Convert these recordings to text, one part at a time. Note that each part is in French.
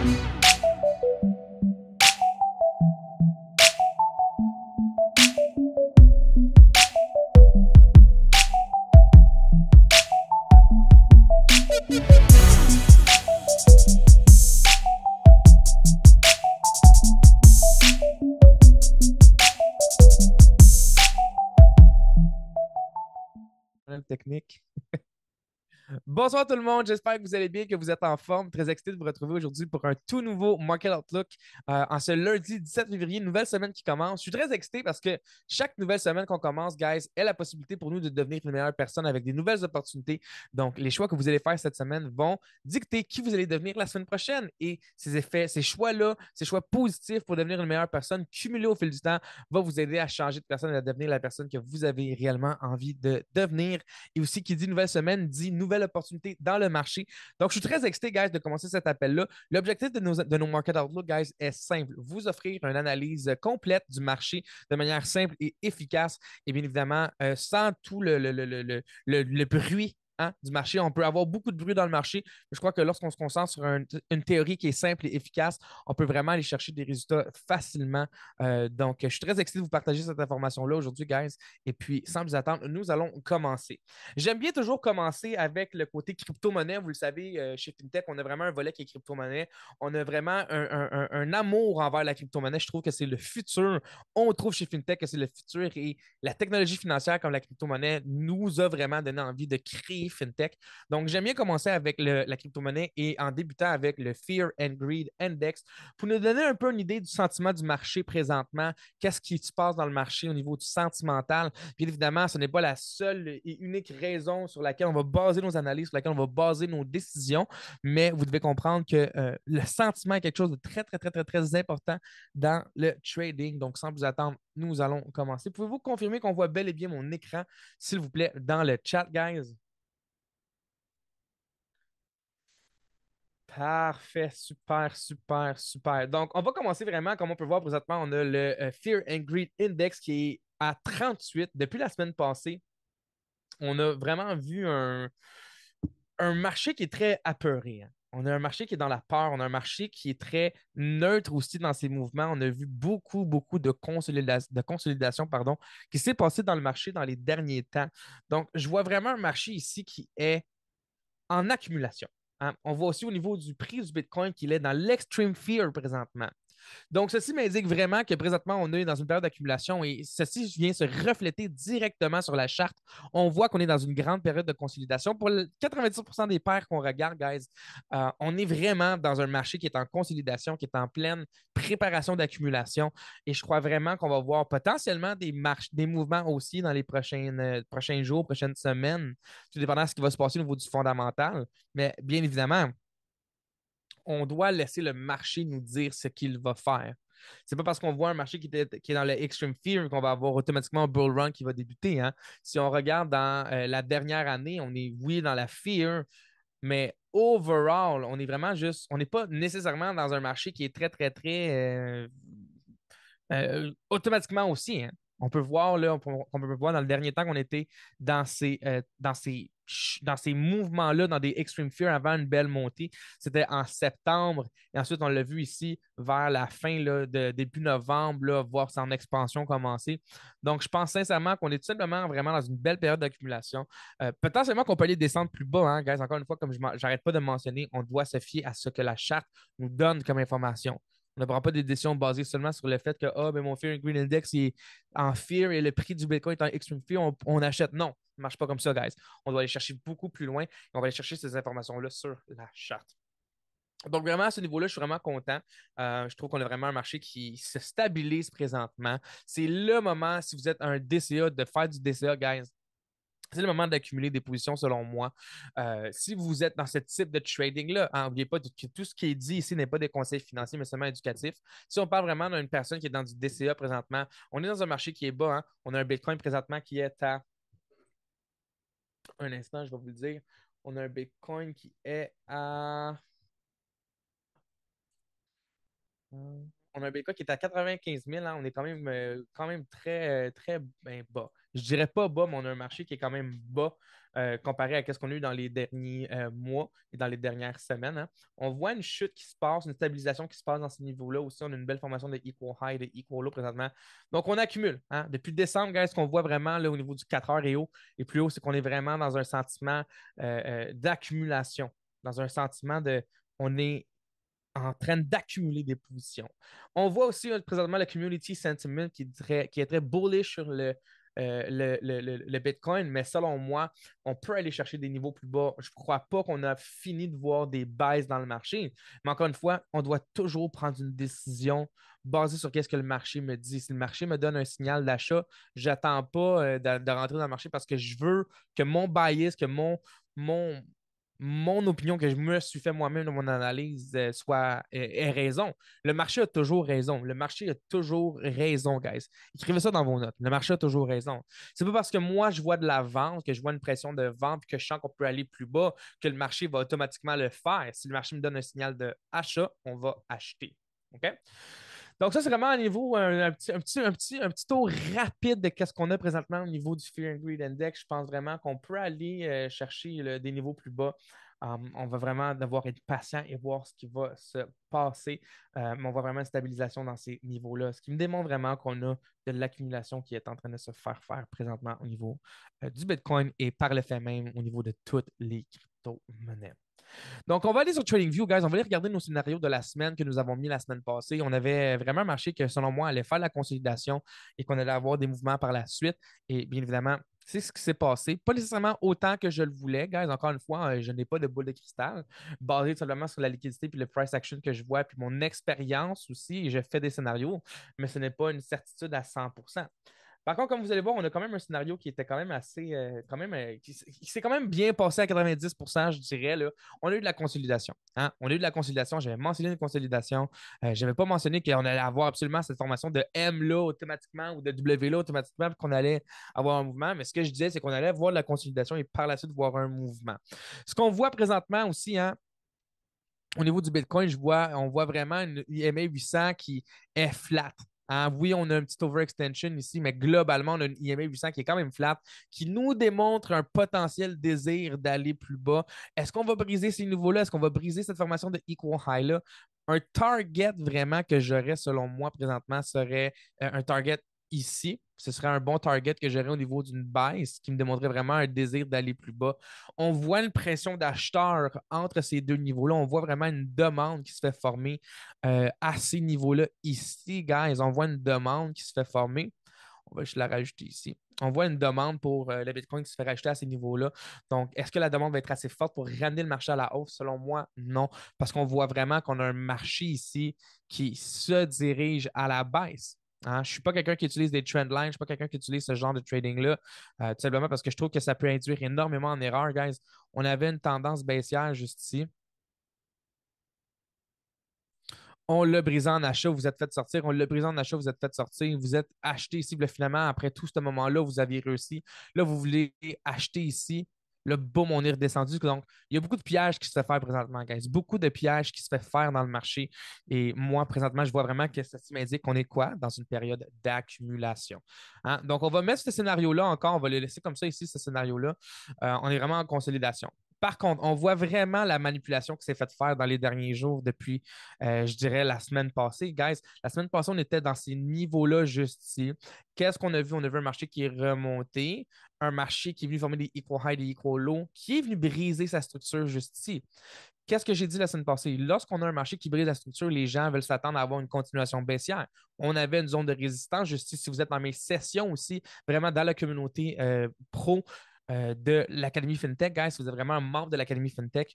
Problème technique. Bonsoir tout le monde, j'espère que vous allez bien, que vous êtes en forme. Très excité de vous retrouver aujourd'hui pour un tout nouveau Market Outlook en ce lundi 17 février, une nouvelle semaine qui commence. Je suis très excité parce que chaque nouvelle semaine qu'on commence, guys, est la possibilité pour nous de devenir une meilleure personne avec des nouvelles opportunités. Donc, les choix que vous allez faire cette semaine vont dicter qui vous allez devenir la semaine prochaine. Et ces effets, ces choix-là, ces choix positifs pour devenir une meilleure personne, cumulés au fil du temps, va vous aider à changer de personne et à devenir la personne que vous avez réellement envie de devenir. Et aussi, qui dit nouvelle semaine, dit nouvelle opportunité dans le marché. Donc, je suis très excité, guys, de commencer cet appel-là. L'objectif de nos Market Outlook, guys, est simple. Vous offrir une analyse complète du marché de manière simple et efficace. Et bien évidemment, sans tout le bruit, hein, du marché. On peut avoir beaucoup de bruit dans le marché. Je crois que lorsqu'on se concentre sur une théorie qui est simple et efficace, on peut vraiment aller chercher des résultats facilement. Donc, je suis très excité de vous partager cette information-là aujourd'hui, guys. Et puis, sans plus attendre, nous allons commencer. J'aime bien toujours commencer avec le côté crypto-monnaie. Vous le savez, chez FinTech, on a vraiment un volet qui est crypto-monnaie. On a vraiment un amour envers la crypto-monnaie. Je trouve que c'est le futur. On trouve chez FinTech que c'est le futur et la technologie financière comme la crypto-monnaie nous a vraiment donné envie de créer FinTech. Donc, j'aime bien commencer avec la crypto-monnaie et en débutant avec le Fear and Greed Index pour nous donner un peu une idée du sentiment du marché présentement. Qu'est-ce qui se passe dans le marché au niveau du sentimental? Bien évidemment, ce n'est pas la seule et unique raison sur laquelle on va baser nos analyses, sur laquelle on va baser nos décisions, mais vous devez comprendre que le sentiment est quelque chose de très, très, très, très, très important dans le trading. Donc, sans plus attendre, nous allons commencer. Pouvez-vous confirmer qu'on voit bel et bien mon écran, s'il vous plaît, dans le chat, guys? Parfait, super, super, super. Donc, on va commencer vraiment, comme on peut voir présentement, on a le Fear and Greed Index qui est à 38 depuis la semaine passée. On a vraiment vu un marché qui est très apeuré, hein. On a un marché qui est dans la peur, on a un marché qui est très neutre aussi dans ses mouvements. On a vu beaucoup, beaucoup de consolidation, pardon, qui s'est passé dans le marché dans les derniers temps. Donc, je vois vraiment un marché ici qui est en accumulation, hein. On voit aussi au niveau du prix du Bitcoin qu'il est dans l'extreme fear présentement. Donc, ceci m'indique vraiment que présentement, on est dans une période d'accumulation et ceci vient se refléter directement sur la charte. On voit qu'on est dans une grande période de consolidation. Pour 90% des paires qu'on regarde, guys, on est vraiment dans un marché qui est en consolidation, qui est en pleine préparation d'accumulation. Et je crois vraiment qu'on va voir potentiellement des mouvements aussi dans les prochains jours, prochaines semaines, tout dépendant de ce qui va se passer au niveau du fondamental. Mais bien évidemment, on doit laisser le marché nous dire ce qu'il va faire. C'est pas parce qu'on voit un marché qui est dans le extreme fear qu'on va avoir automatiquement un bull run qui va débuter, hein. Si on regarde dans la dernière année, on est, oui, dans la fear, mais overall, on est vraiment juste, on n'est pas nécessairement dans un marché qui est très, très, très automatiquement aussi, hein. On peut voir, là, on peut voir dans le dernier temps qu'on était dans ces mouvements-là, dans des extreme fear avant une belle montée. C'était en septembre. Et ensuite, on l'a vu ici vers la fin là, de début novembre, là, voir son expansion commencer. Donc, je pense sincèrement qu'on est tout simplement vraiment dans une belle période d'accumulation. Potentiellement qu'on peut aller descendre plus bas, hein, guys. Encore une fois, comme je n'arrête pas de mentionner, on doit se fier à ce que la charte nous donne comme information. On ne prend pas des décisions basées seulement sur le fait que ben, mon Fear and Green Index est en fear et le prix du Bitcoin est en extreme fear, on achète. Non, ça ne marche pas comme ça, guys. On doit aller chercher beaucoup plus loin et on va aller chercher ces informations-là sur la charte. Donc, vraiment, à ce niveau-là, je suis vraiment content. Je trouve qu'on a vraiment un marché qui se stabilise présentement. C'est le moment, si vous êtes un DCA, de faire du DCA, guys. C'est le moment d'accumuler des positions selon moi. Si vous êtes dans ce type de trading-là, n'oubliez pas que tout ce qui est dit ici n'est pas des conseils financiers, mais seulement éducatifs. Si on parle vraiment d'une personne qui est dans du DCA présentement, on est dans un marché qui est bas, hein. On a un Bitcoin présentement qui est à... Un instant, je vais vous le dire. On a un Bitcoin qui est à... On a un Bitcoin qui est à 95 000, hein. On est quand même très, très ben, bas. Je dirais pas bas, mais on a un marché qui est quand même bas comparé à ce qu'on a eu dans les derniers mois et dans les dernières semaines. Hein. On voit une chute qui se passe, une stabilisation qui se passe dans ces niveaux-là. Aussi, on a une belle formation de equal high et de equal low présentement. Donc, on accumule. Hein. Depuis décembre, ce qu'on voit vraiment là, au niveau du 4 heures et haut et plus haut, c'est qu'on est vraiment dans un sentiment d'accumulation, dans un sentiment de on est en train d'accumuler des positions. On voit aussi présentement le community sentiment qui est très bullish sur le Bitcoin, mais selon moi, on peut aller chercher des niveaux plus bas. Je ne crois pas qu'on a fini de voir des baisses dans le marché, mais encore une fois, on doit toujours prendre une décision basée sur ce que le marché me dit. Si le marché me donne un signal d'achat, je n'attends pas de rentrer dans le marché parce que je veux que mon bias, que mon, mon opinion que je me suis fait moi-même dans mon analyse ait raison. Le marché a toujours raison. Le marché a toujours raison, guys. Écrivez ça dans vos notes. Le marché a toujours raison. C'est pas parce que moi, je vois de la vente, que je vois une pression de vente, que je sens qu'on peut aller plus bas, que le marché va automatiquement le faire. Si le marché me donne un signal d'achat, on va acheter. OK? Donc, ça, c'est vraiment un niveau, un petit tour rapide de ce qu'on a présentement au niveau du Fear and Greed Index. Je pense vraiment qu'on peut aller chercher des niveaux plus bas. On va vraiment devoir être patient et voir ce qui va se passer. Mais on voit vraiment une stabilisation dans ces niveaux-là, ce qui me démontre vraiment qu'on a de l'accumulation qui est en train de se faire présentement au niveau du Bitcoin et par le fait même au niveau de toutes les crypto-monnaies. Donc, on va aller sur TradingView, guys. On va aller regarder nos scénarios de la semaine que nous avons mis la semaine passée. On avait vraiment un marché que, selon moi, allait faire la consolidation et qu'on allait avoir des mouvements par la suite. Et bien évidemment, c'est ce qui s'est passé. Pas nécessairement autant que je le voulais, guys. Encore une fois, je n'ai pas de boule de cristal, basé simplement sur la liquidité puis le price action que je vois, puis mon expérience aussi. Et je fais des scénarios, mais ce n'est pas une certitude à 100%. Par contre, comme vous allez voir, on a quand même un scénario qui était quand même assez, qui s'est quand même bien passé à 90%, je dirais. Là. On a eu de la consolidation. Hein? On a eu de la consolidation. J'avais mentionné une consolidation. Je n'avais pas mentionné qu'on allait avoir absolument cette formation de M là automatiquement ou de W là automatiquement, puis qu'on allait avoir un mouvement. Mais ce que je disais, c'est qu'on allait voir de la consolidation et par la suite voir un mouvement. Ce qu'on voit présentement aussi, hein, au niveau du Bitcoin, on voit vraiment une EMA 800 qui est flat. Hein? Oui, on a un petit overextension ici, mais globalement, on a une EMA 800 qui est quand même flat, qui nous démontre un potentiel désir d'aller plus bas. Est-ce qu'on va briser ces niveaux-là? Est-ce qu'on va briser cette formation de equal high-là? Un target vraiment que j'aurais, selon moi, présentement, serait un target ici. Ce serait un bon target que j'aurais au niveau d'une baisse qui me démontrerait vraiment un désir d'aller plus bas. On voit une pression d'acheteurs entre ces deux niveaux-là. On voit vraiment une demande qui se fait former à ces niveaux-là ici, guys. On voit une demande qui se fait former. On va juste la rajouter ici. On voit une demande pour le Bitcoin qui se fait rajouter à ces niveaux-là. Donc, est-ce que la demande va être assez forte pour ramener le marché à la hausse? Selon moi, non. Parce qu'on voit vraiment qu'on a un marché ici qui se dirige à la baisse. Hein? Je ne suis pas quelqu'un qui utilise des trend lines, je ne suis pas quelqu'un qui utilise ce genre de trading-là, tout simplement parce que je trouve que ça peut induire énormément en erreur, guys. On avait une tendance baissière juste ici. On l'a brisé en achat, vous êtes fait sortir. On l'a brisé en achat, vous êtes fait sortir. Vous êtes acheté ici, puis finalement, après tout ce moment-là, vous aviez réussi. Là, vous voulez acheter ici. Là, boum, on est redescendu. Donc, il y a beaucoup de pièges qui se fait faire présentement, guys. Beaucoup de pièges qui se fait faire dans le marché. Et moi, présentement, je vois vraiment que ça m'indique qu'on est quoi? Dans une période d'accumulation. Hein? Donc, on va mettre ce scénario-là encore. On va le laisser comme ça ici, ce scénario-là. On est vraiment en consolidation. Par contre, on voit vraiment la manipulation qui s'est faite faire dans les derniers jours depuis, je dirais, la semaine passée. Guys, la semaine passée, on était dans ces niveaux-là juste ici. Qu'est-ce qu'on a vu? On a vu un marché qui est remonté, un marché qui est venu former des equal high, des equal low, qui est venu briser sa structure juste ici. Qu'est-ce que j'ai dit la semaine passée? Lorsqu'on a un marché qui brise la structure, les gens veulent s'attendre à avoir une continuation baissière. On avait une zone de résistance. Juste ici, si vous êtes dans mes sessions aussi, vraiment dans la communauté pro, de l'Académie FinTech, guys, si vous êtes vraiment un membre de l'Académie FinTech,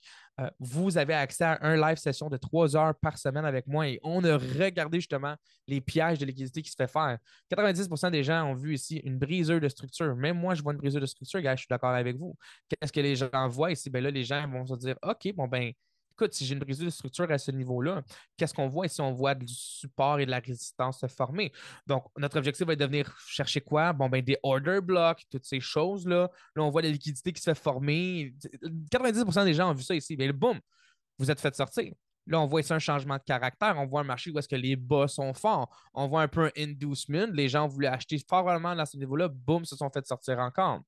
vous avez accès à un live session de 3 heures par semaine avec moi et on a regardé justement les pièges de liquidité qui se fait faire. 90% des gens ont vu ici une briseur de structure. Même moi, je vois une briseur de structure, guys, je suis d'accord avec vous. Qu'est-ce que les gens voient ici? Ben là, les gens vont se dire, OK, bon, ben, écoute, si j'ai une brisure de structure à ce niveau-là, qu'est-ce qu'on voit ici? On voit du support et de la résistance se former. Donc, notre objectif va être de venir chercher quoi? Bon, ben, des order blocks, toutes ces choses-là. Là, on voit la liquidité qui se fait former. 90% des gens ont vu ça ici. Mais boum, vous êtes fait sortir. Là, on voit ici un changement de caractère. On voit un marché où est-ce que les bas sont forts. On voit un peu un inducement. Les gens voulaient acheter fortement à ce niveau-là. Boum, se sont fait sortir encore.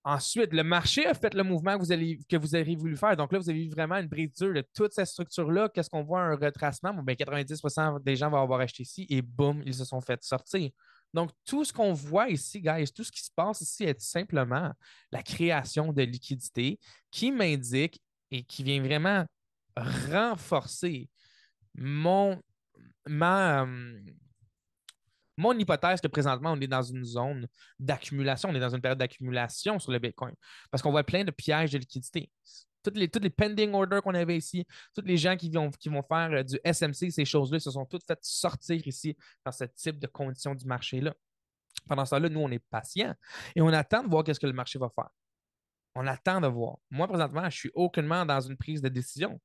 Ensuite, le marché a fait le mouvement que vous avez voulu faire. Donc là, vous avez eu vraiment une brisure de toute cette structure-là. Qu'est-ce qu'on voit? Un retracement. Bon, ben, 90% des gens vont avoir acheté ici et boum, ils se sont fait sortir. Donc, tout ce qu'on voit ici, guys, tout ce qui se passe ici est simplement la création de liquidités qui m'indique et qui vient vraiment renforcer mon, ma, mon hypothèse que présentement, on est dans une zone d'accumulation, on est dans une période d'accumulation sur le Bitcoin parce qu'on voit plein de pièges de liquidité. Toutes les pending orders qu'on avait ici, tous les gens qui vont faire du SMC, ces choses-là, se sont toutes faites sortir ici dans ce type de conditions du marché-là. Pendant ce temps-là, nous, on est patient et on attend de voir qu'est-ce que le marché va faire. On attend de voir. Moi, présentement, je suis aucunement dans une prise de décision.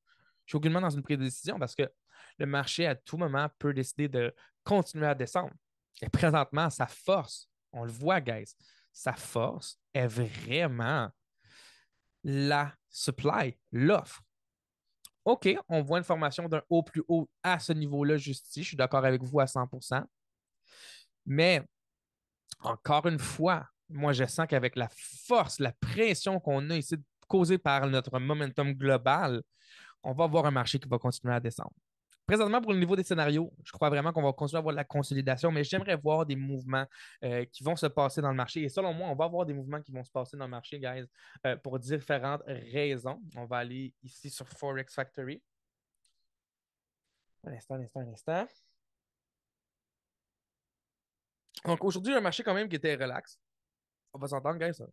Je suis aucunement dans une prise de décision parce que le marché, à tout moment, peut décider de continuer à descendre. Et présentement, sa force, on le voit, guys, sa force est vraiment la supply, l'offre. OK, on voit une formation d'un haut plus haut à ce niveau-là, juste ici. Je suis d'accord avec vous à 100%. Mais encore une fois, moi, je sens qu'avec la force, la pression qu'on a ici causée par notre momentum global, on va avoir un marché qui va continuer à descendre. Présentement, pour le niveau des scénarios, je crois vraiment qu'on va continuer à avoir de la consolidation, mais j'aimerais voir des mouvements qui vont se passer dans le marché. Et selon moi, on va avoir des mouvements qui vont se passer dans le marché, guys, pour différentes raisons. On va aller ici sur Forex Factory. Un instant, un instant, un instant. Donc aujourd'hui, un marché quand même qui était relax. On va s'entendre, guys.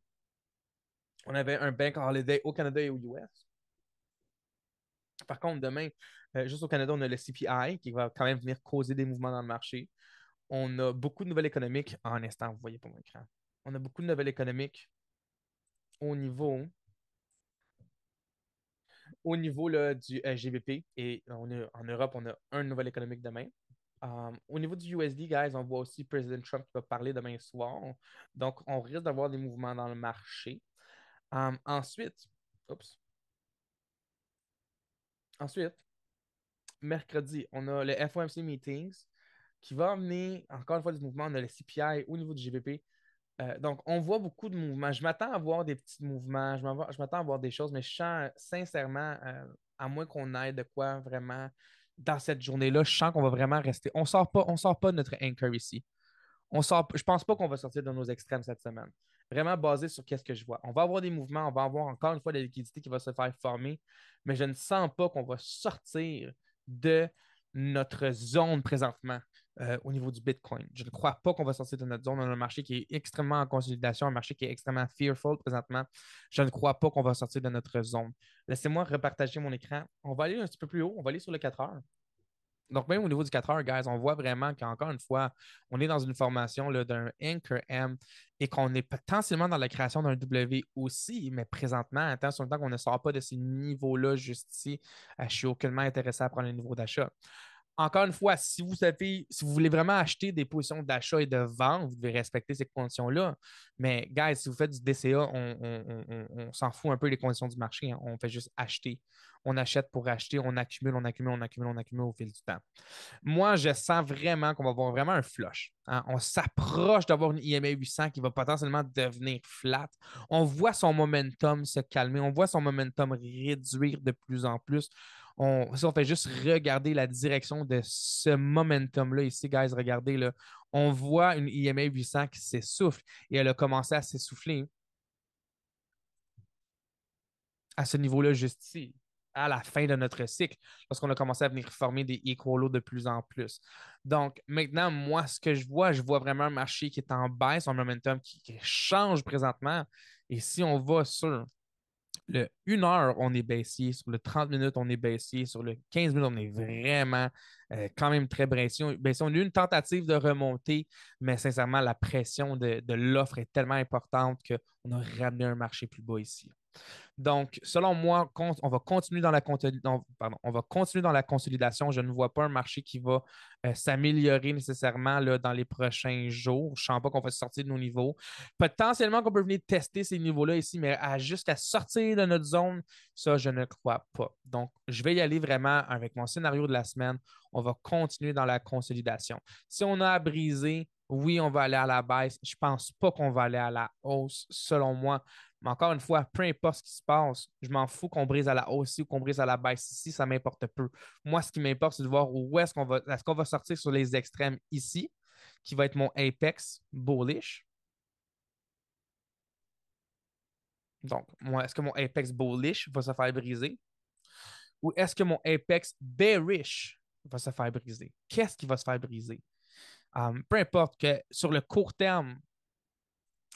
On avait un bank holiday au Canada et aux US. Par contre, demain, juste au Canada, on a le CPI qui va quand même venir causer des mouvements dans le marché. On a beaucoup de nouvelles économiques. En instant, vous ne voyez pas mon écran. On a beaucoup de nouvelles économiques au niveau, au niveau là, du GBP. Et en Europe, on a un nouvel économique demain. Au niveau du USD, guys, on voit aussi President Trump qui va parler demain soir. Donc, on risque d'avoir des mouvements dans le marché. Ensuite, oups. Ensuite, mercredi, on a le FOMC Meetings qui va amener encore une fois du mouvement. On a le CPI au niveau du GBP. Donc, on voit beaucoup de mouvements. Je m'attends à voir des petits mouvements. Je m'attends à voir des choses, mais je sens sincèrement, à moins qu'on aille de quoi vraiment dans cette journée-là, je sens qu'on va vraiment rester. On sort pas de notre anchor ici. Je pense pas qu'on va sortir de nos extrêmes cette semaine. Vraiment basé sur qu'est-ce que je vois. On va avoir des mouvements, on va avoir encore une fois de la liquidité qui va se faire former, mais je ne sens pas qu'on va sortir de notre zone présentement au niveau du Bitcoin. Je ne crois pas qu'on va sortir de notre zone. On a un marché qui est extrêmement en consolidation, un marché qui est extrêmement fearful présentement. Je ne crois pas qu'on va sortir de notre zone. Laissez-moi repartager mon écran. On va aller un petit peu plus haut. On va aller sur le 4 heures. Donc, même au niveau du 4 heures, guys, on voit vraiment qu'encore une fois, on est dans une formation là, d'un Anchor M et qu'on est potentiellement dans la création d'un W aussi, mais présentement, attention, tant qu'on ne sort pas de ces niveaux-là juste ici, je suis aucunement intéressé à prendre le niveau d'achat. Encore une fois, si vous voulez vraiment acheter des positions d'achat et de vente, vous devez respecter ces conditions-là. Mais, guys, si vous faites du DCA, on s'en fout un peu des conditions du marché, hein. On fait juste acheter. On achète pour acheter, on accumule, on accumule, on accumule, on accumule au fil du temps. Moi, je sens vraiment qu'on va avoir vraiment un flush, hein. On s'approche d'avoir une IMA 800 qui va potentiellement devenir flat. On voit son momentum se calmer, on voit son momentum réduire de plus en plus. Si on fait juste regarder la direction de ce momentum-là ici, guys, regardez, là, on voit une IMA 800 qui s'essouffle et elle a commencé à s'essouffler à ce niveau-là juste ici, à la fin de notre cycle, lorsqu'on a commencé à venir former des equalos de plus en plus. Donc, maintenant, moi, ce que je vois vraiment un marché qui est en baisse, un momentum qui change présentement. Et si on va sur le 1 heure, on est baissier. Sur le 30 minutes, on est baissier. Sur le 15 minutes, on est vraiment quand même très baissier. On a eu une tentative de remonter, mais sincèrement, la pression de l'offre est tellement importante qu'on a ramené un marché plus bas ici. Donc, selon moi, on va continuer dans on va continuer dans la consolidation. Je ne vois pas un marché qui va s'améliorer nécessairement là, dans les prochains jours. Je ne sens pas qu'on va sortir de nos niveaux. Potentiellement qu'on peut venir tester ces niveaux-là ici, mais jusqu'à sortir de notre zone, ça, je ne crois pas. Donc, je vais y aller vraiment avec mon scénario de la semaine. On va continuer dans la consolidation. Si on a à briser, oui, on va aller à la baisse. Je ne pense pas qu'on va aller à la hausse, selon moi. Mais encore une fois, peu importe ce qui se passe, je m'en fous qu'on brise à la hausse ici ou qu'on brise à la baisse ici, ça m'importe peu. Moi, ce qui m'importe, c'est de voir où est-ce qu'on va sortir sur les extrêmes ici, qui va être mon apex bullish. Donc, moi, est-ce que mon apex bullish va se faire briser ou est-ce que mon apex bearish va se faire briser? Qu'est-ce qui va se faire briser? Peu importe que sur le court terme,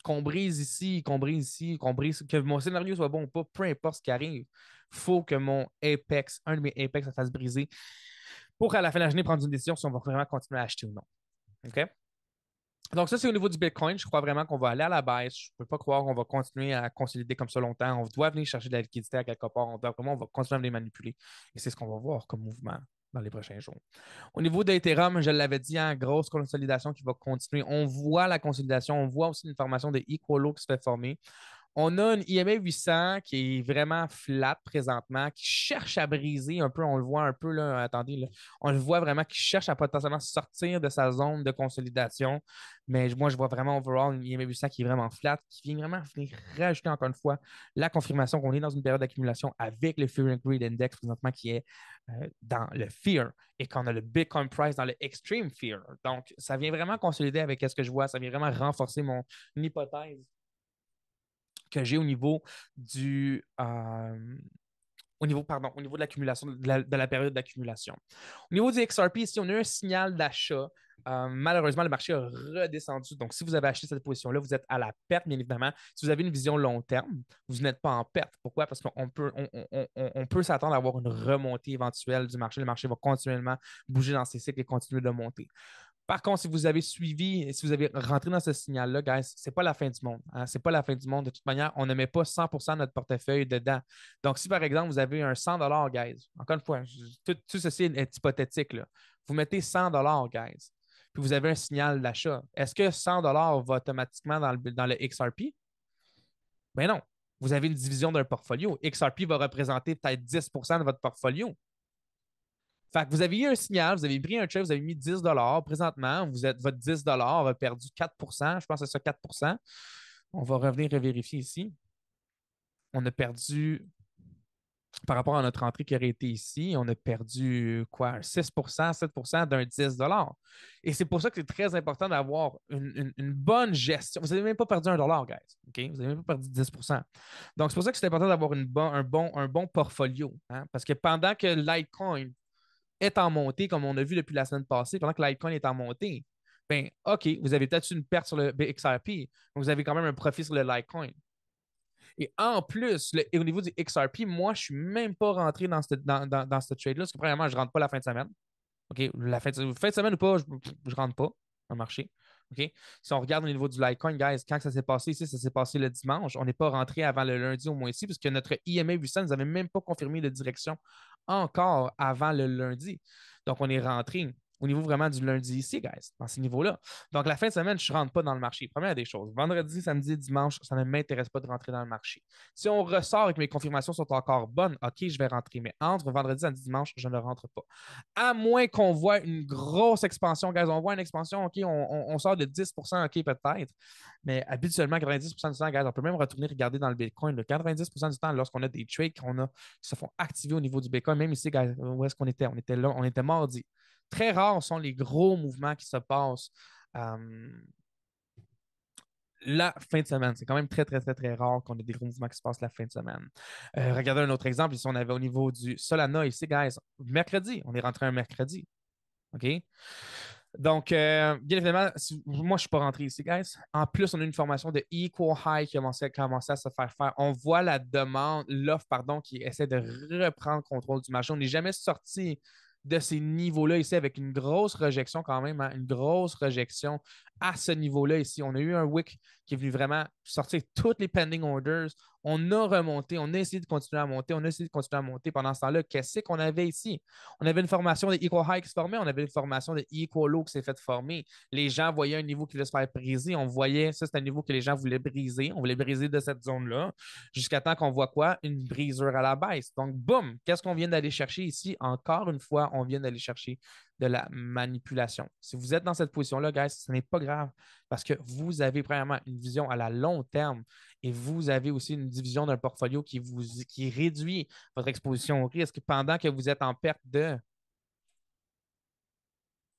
qu'on brise ici, qu'on brise ici, qu'on brise, que mon scénario soit bon ou pas, peu importe ce qui arrive, il faut que mon apex, un de mes apex, se fasse briser pour à la fin de la journée prendre une décision si on va vraiment continuer à acheter ou non. OK? Donc, ça, c'est au niveau du Bitcoin. Je crois vraiment qu'on va aller à la baisse. Je ne peux pas croire qu'on va continuer à consolider comme ça longtemps. On doit venir chercher de la liquidité à quelque part. On va continuer à les manipuler. Et c'est ce qu'on va voir comme mouvement dans les prochains jours. Au niveau d'Ethereum, je l'avais dit, hein, grosse consolidation qui va continuer. On voit la consolidation. On voit aussi une formation de Equalo qui se fait former. On a une IMA 800 qui est vraiment flat présentement, qui cherche à briser un peu. On le voit un peu, là, attendez, là, on le voit vraiment qui cherche à potentiellement sortir de sa zone de consolidation. Mais moi, je vois vraiment overall une IMA 800 qui est vraiment flat, qui vient vraiment venir rajouter encore une fois la confirmation qu'on est dans une période d'accumulation avec le Fear and Greed Index présentement qui est dans le Fear et qu'on a le Bitcoin Price dans le Extreme Fear. Donc, ça vient vraiment consolider avec ce que je vois. Ça vient vraiment renforcer mon hypothèse que j'ai au niveau au niveau de l'accumulation, de la période d'accumulation. Au niveau du XRP, ici, on a eu un signal d'achat. Malheureusement, le marché a redescendu. Donc, si vous avez acheté cette position-là, vous êtes à la perte, bien évidemment. Si vous avez une vision long terme, vous n'êtes pas en perte. Pourquoi? Parce qu'on peut s'attendre à avoir une remontée éventuelle du marché. Le marché va continuellement bouger dans ses cycles et continuer de monter. Par contre, si vous avez suivi, si vous avez rentré dans ce signal-là, guys, c'est pas la fin du monde. Hein? C'est pas la fin du monde. De toute manière, on ne met pas 100% de notre portefeuille dedans. Donc, si par exemple, vous avez un 100 guys, encore une fois, tout ceci est hypothétique, là. Vous mettez 100 guys, puis vous avez un signal d'achat. Est-ce que 100 va automatiquement dans le XRP? Ben non. Vous avez une division d'un portfolio. XRP va représenter peut-être 10% de votre portfolio. Fait que vous avez eu un signal, vous avez pris un trade, vous avez mis 10 présentement, votre 10 a perdu 4 je pense que c'est ça, 4. On va revenir vérifier ici. On a perdu, par rapport à notre entrée qui aurait été ici, on a perdu quoi, 6 7 d'un 10 Et c'est pour ça que c'est très important d'avoir une bonne gestion. Vous n'avez même pas perdu un dollar, guys. OK? Vous n'avez même pas perdu 10. Donc, c'est pour ça que c'est important d'avoir un bon portfolio. Hein? Parce que pendant que Litecoin est en montée, comme on a vu depuis la semaine passée, pendant que Litecoin est en montée, ben, OK, vous avez peut-être une perte sur le XRP, mais vous avez quand même un profit sur le Litecoin. Et en plus, et au niveau du XRP, moi, je ne suis même pas rentré dans ce trade-là, parce que premièrement, je ne rentre pas la fin de semaine. OK, la fin de semaine ou pas, je ne rentre pas dans le marché. OK? Si on regarde au niveau du Litecoin, guys, quand ça s'est passé ici, ça s'est passé le dimanche. On n'est pas rentré avant le lundi au moins ici, parce que notre IMA 800 nous avait même pas confirmé de direction encore avant le lundi. Donc, on est rentré au niveau vraiment du lundi ici, guys, dans ces niveaux-là. Donc, la fin de semaine, je ne rentre pas dans le marché. Première des choses. Vendredi, samedi, dimanche, ça ne m'intéresse pas de rentrer dans le marché. Si on ressort et que mes confirmations sont encore bonnes, OK, je vais rentrer. Mais entre vendredi, samedi, dimanche, je ne rentre pas. À moins qu'on voit une grosse expansion, guys. On voit une expansion, OK, on sort de 10%, OK, peut-être. Mais habituellement, 90% du temps, guys, on peut même retourner regarder dans le Bitcoin. Le 90% du temps, lorsqu'on a des trades qui se font activer au niveau du Bitcoin, même ici, guys, où est-ce qu'on était? On était là, on était mardi. Très rares sont les gros mouvements qui se passent la fin de semaine. C'est quand même très, très, très, très rare qu'on ait des gros mouvements qui se passent la fin de semaine. Regardez un autre exemple. Ici, on avait au niveau du Solana, ici, guys, mercredi. On est rentré un mercredi. OK? Donc, bien évidemment, moi, je ne suis pas rentré ici, guys. En plus, on a une formation de Equal High qui a commencé à se faire faire. On voit l'offre, pardon, qui essaie de reprendre le contrôle du marché. On n'est jamais sorti de ces niveaux-là ici avec une grosse rejection quand même, hein, une grosse rejection à ce niveau-là ici. On a eu un wick qui est venu vraiment sortir toutes les pending orders. On a remonté, on a essayé de continuer à monter, on a essayé de continuer à monter. Pendant ce temps-là, qu'est-ce qu'on avait ici? On avait une formation de Equal High qui se formait, on avait une formation de Equal Low qui s'est fait former. Les gens voyaient un niveau qui allait se faire briser. On voyait, ça, c'est un niveau que les gens voulaient briser. On voulait briser de cette zone-là jusqu'à temps qu'on voit quoi? Une brisure à la baisse. Donc, boum, qu'est-ce qu'on vient d'aller chercher ici? Encore une fois, on vient d'aller chercher de la manipulation. Si vous êtes dans cette position-là, guys, ce n'est pas grave parce que vous avez premièrement une vision à la long terme et vous avez aussi une division d'un portfolio qui réduit votre exposition au risque pendant que vous êtes en perte de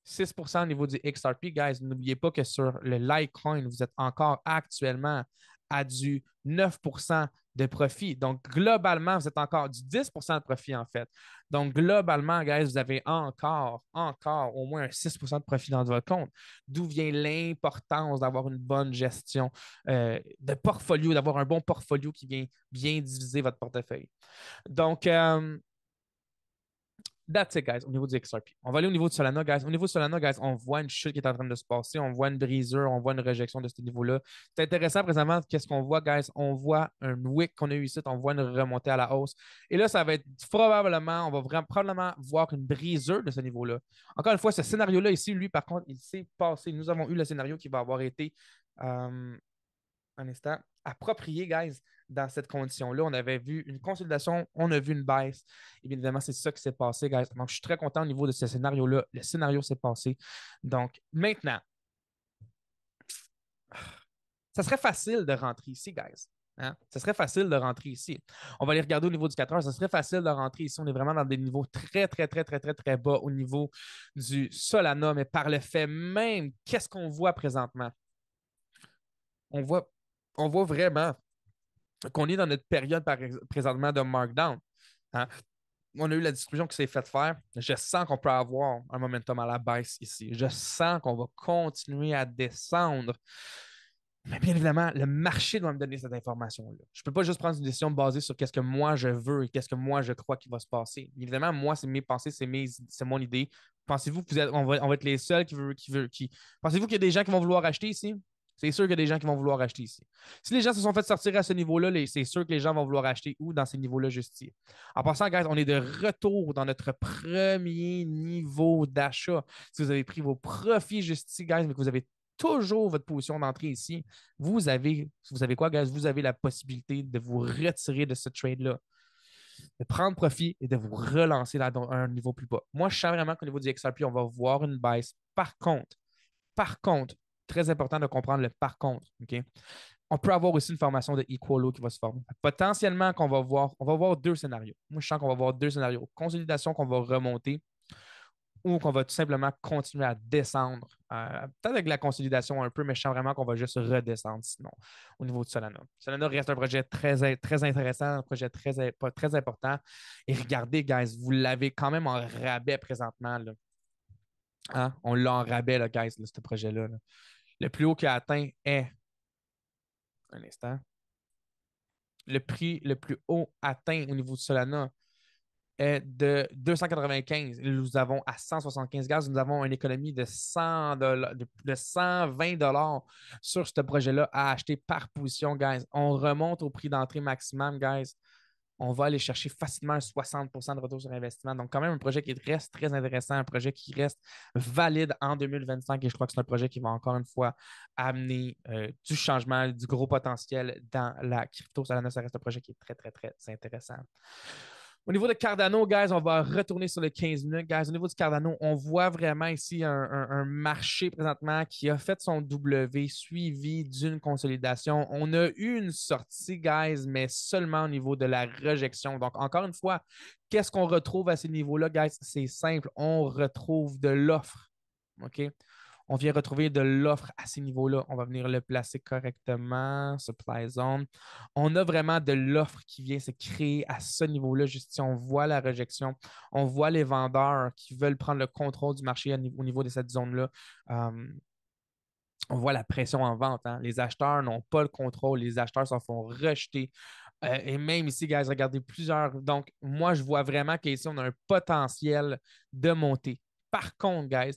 6% au niveau du XRP, guys. N'oubliez pas que sur le Litecoin, vous êtes encore actuellement à du 9% de profit. Donc, globalement, vous êtes encore du 10% de profit, en fait. Donc, globalement, guys, vous avez encore au moins un 6% de profit dans votre compte. D'où vient l'importance d'avoir une bonne gestion de portfolio, d'avoir un bon portfolio qui vient bien diviser votre portefeuille. Donc, that's it, guys, au niveau du XRP. On va aller au niveau de Solana, guys. Au niveau de Solana, guys, on voit une chute qui est en train de se passer. On voit une brisure, on voit une réjection de ce niveau-là. C'est intéressant présentement. Qu'est-ce qu'on voit, guys? On voit un wick qu'on a eu ici. On voit une remontée à la hausse. Et là, ça va être probablement, on va vraiment, probablement voir une brisure de ce niveau-là. Encore une fois, ce scénario-là ici, lui, par contre, il s'est passé. Nous avons eu le scénario qui va avoir été un instant, approprié, guys, dans cette condition-là. On avait vu une consolidation, on a vu une baisse. Et bien évidemment, c'est ça qui s'est passé, guys. Donc, je suis très content au niveau de ce scénario-là. Le scénario s'est passé. Donc, maintenant, ça serait facile de rentrer ici, guys. Hein? Ça serait facile de rentrer ici. On va aller regarder au niveau du 4 heures. Ça serait facile de rentrer ici. On est vraiment dans des niveaux très, très, très, très, très, très bas au niveau du Solana. Mais par le fait même, qu'est-ce qu'on voit présentement? On voit, on voit vraiment qu'on est dans notre période présentement de markdown. Hein. On a eu la distribution qui s'est faite faire. Je sens qu'on peut avoir un momentum à la baisse ici. Je sens qu'on va continuer à descendre. Mais bien évidemment, le marché doit me donner cette information-là. Je ne peux pas juste prendre une décision basée sur qu'est-ce que moi je veux et qu'est-ce que moi je crois qu'il va se passer. Bien évidemment, moi, c'est mes pensées, c'est mon idée. Pensez-vous que on va être les seuls Pensez-vous qu'il y a des gens qui vont vouloir acheter ici? C'est sûr qu'il y a des gens qui vont vouloir acheter ici. Si les gens se sont fait sortir à ce niveau-là, c'est sûr que les gens vont vouloir acheter où dans ces niveaux-là juste ici. En passant, guys, on est de retour dans notre premier niveau d'achat. Si vous avez pris vos profits juste ici, guys, mais que vous avez toujours votre position d'entrée ici, vous avez quoi, guys? Vous avez la possibilité de vous retirer de ce trade-là, de prendre profit et de vous relancer à un niveau plus bas. Moi, je sens vraiment qu'au niveau du XRP, on va voir une baisse. Par contre, très important de comprendre le par contre, OK? On peut avoir aussi une formation de Equalo qui va se former. Potentiellement, on va voir deux scénarios. Moi, je sens qu'on va voir deux scénarios. Consolidation qu'on va remonter ou qu'on va tout simplement continuer à descendre. Peut-être avec la consolidation un peu, mais je sens vraiment qu'on va juste redescendre sinon au niveau de Solana. Solana reste un projet très, très intéressant, un projet très important. Et regardez, guys, vous l'avez quand même en rabais présentement. Là. Hein? On l'a en rabais, là, guys, là, ce projet-là. Là. Le plus haut qu'il a atteint est, un instant, le prix le plus haut atteint au niveau de Solana est de 295. Nous avons à 175 gaz, nous avons une économie de 100 de 120 sur ce projet-là à acheter par position, guys. On remonte au prix d'entrée maximum, guys. On va aller chercher facilement un 60% de retour sur investissement. Donc, quand même, un projet qui reste très intéressant, un projet qui reste valide en 2025. Et je crois que c'est un projet qui va encore une fois amener du changement, du gros potentiel dans la crypto. Ça reste un projet qui est très, très, très intéressant. Au niveau de Cardano, guys, on va retourner sur les 15 minutes. Guys, au niveau du Cardano, on voit vraiment ici un marché présentement qui a fait son W suivi d'une consolidation. On a eu une sortie, guys, mais seulement au niveau de la rejection. Donc, encore une fois, qu'est-ce qu'on retrouve à ces niveaux-là, guys? C'est simple, on retrouve de l'offre. OK? On vient retrouver de l'offre à ces niveaux-là. On va venir le placer correctement, supply zone. On a vraiment de l'offre qui vient se créer à ce niveau-là. Juste si on voit la rejection, on voit les vendeurs qui veulent prendre le contrôle du marché au niveau de cette zone-là. On voit la pression en vente. Hein. Les acheteurs n'ont pas le contrôle. Les acheteurs s'en font rejeter. Et même ici, guys, regardez plusieurs. Donc, moi, je vois vraiment qu'ici, on a un potentiel de montée. Par contre, guys,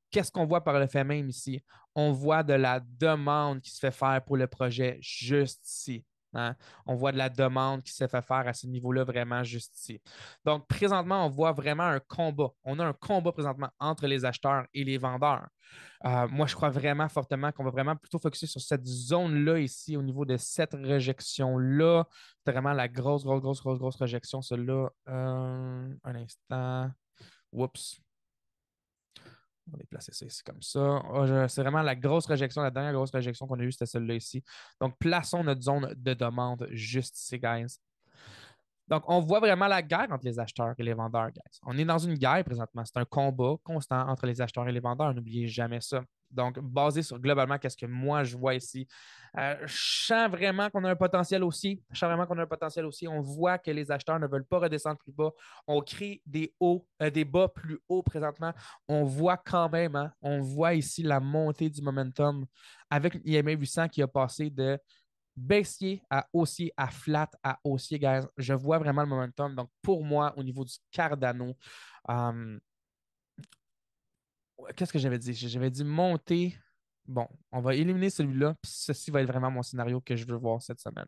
qu'est-ce qu'on voit par le fait même ici? On voit de la demande qui se fait faire pour le projet juste ici. Hein? On voit de la demande qui se fait faire à ce niveau-là vraiment juste ici. Donc, présentement, on voit vraiment un combat. On a un combat présentement entre les acheteurs et les vendeurs. Moi, je crois vraiment fortement qu'on va vraiment plutôt focuser sur cette zone-là ici, au niveau de cette rejection-là. C'est vraiment la grosse, grosse, grosse, grosse, grosse rejection, celle-là. Un instant. Oups. On va déplacer ça ici comme ça. C'est vraiment la grosse réjection, la dernière grosse réjection qu'on a eue, c'était celle-là ici. Donc, plaçons notre zone de demande juste ici, guys. Donc, on voit vraiment la guerre entre les acheteurs et les vendeurs, guys. On est dans une guerre présentement. C'est un combat constant entre les acheteurs et les vendeurs. N'oubliez jamais ça. Donc, basé sur globalement qu'est-ce que moi je vois ici, je sens vraiment qu'on a un potentiel aussi. Je sens vraiment qu'on a un potentiel aussi. On voit que les acheteurs ne veulent pas redescendre plus bas. On crée des hauts, des bas plus hauts présentement. On voit quand même, hein, on voit ici la montée du momentum avec une IMA 800 qui a passé de baissier à haussier, à flat à haussier, guys. Je vois vraiment le momentum. Donc, pour moi, au niveau du Cardano, euh, qu'est-ce que j'avais dit? J'avais dit monter. Bon, on va éliminer celui-là, puis ceci va être vraiment mon scénario que je veux voir cette semaine.